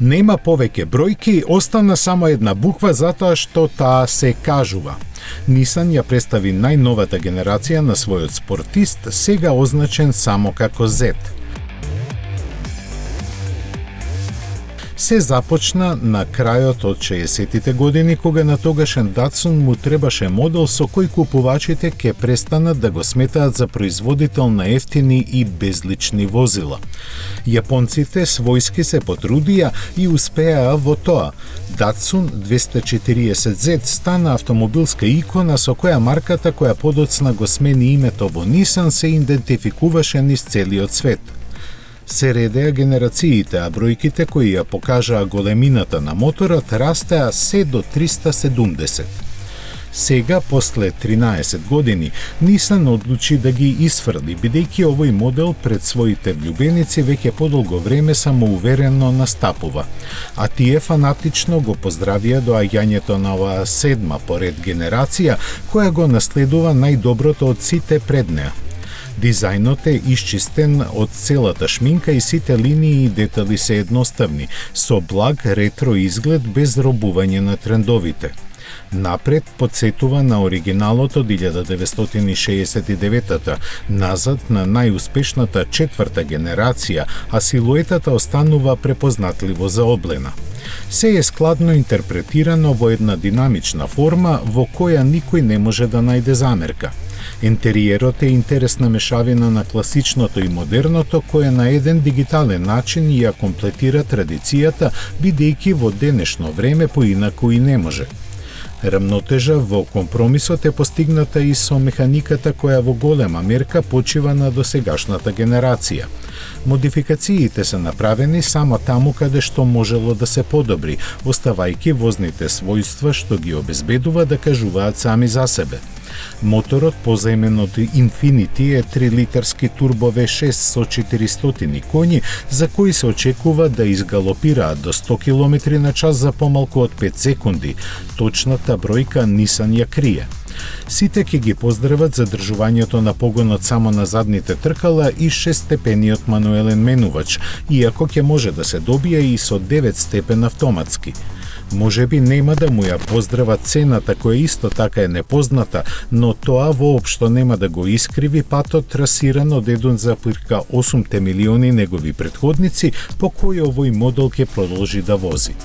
Нема повеќе бројки, остана само една буква затоа што таа се кажува. Nissan ја представи најновата генерација на својот спортист, сега означен само како Z. Се започна на крајот од 60-тите години, кога на тогашен Datsun му требаше модел со кој купувачите ќе престанат да го сметаат за производител на ефтини и безлични возила. Јапонците својски се потрудија и успеаа во тоа. Datsun 240Z стана автомобилска икона со која марката која подоцна го смени името во Nissan се идентификуваше низ целиот свет. Се редеа генерациите, а бројките кои ја покажаа големината на моторот растеа се до 370. Сега, после 13 години, Nissan одлучи да ги исфрли, бидејќи овој модел пред своите влюбеници веќе подолго време самоуверено настапува, а тие фанатично го поздравија доаѓањето на оваа седма поред генерација, која го наследува најдоброто од сите пред неа. Дизајнот е исчистен од целата шминка и сите линии и детали се едноставни, со благ ретро изглед без робување на трендовите. Напред подсетува на оригиналот од 1969-та, назад на најуспешната четврта генерација, а силуетата останува препознатливо заоблена. Се е складно интерпретирано во една динамична форма во која никој не може да најде замерка. Интериерот е интересна мешавина на класичното и модерното, кое на еден дигитален начин ја комплетира традицијата, бидејќи во денешно време поинаку и не може. Рамнотежа во компромисот е постигната и со механиката која во голема мерка почива на досегашната генерација. Модификациите се направени само таму каде што можело да се подобри, оставајќи возните својства што ги обезбедува да кажуваат сами за себе. Моторот, позаимен од Infiniti, е 3-литарски турбо V6 со 400 коњи, за кои се очекува да изгалопираат до 100 км на час за помалку од 5 секунди. Точната бројка Nissan ја крие. Сите ќе ги поздрават задржувањето на погонот само на задните тркала и 6-степениот мануелен менувач, иако ќе може да се добие и со 9-степен автоматски. Можеби нема да му ја поздрават цената која исто така е непозната, но тоа воопшто нема да го искриви патот трасиран од 1,8 милиони негови претходници по кој овој модел ќе продолжи да вози.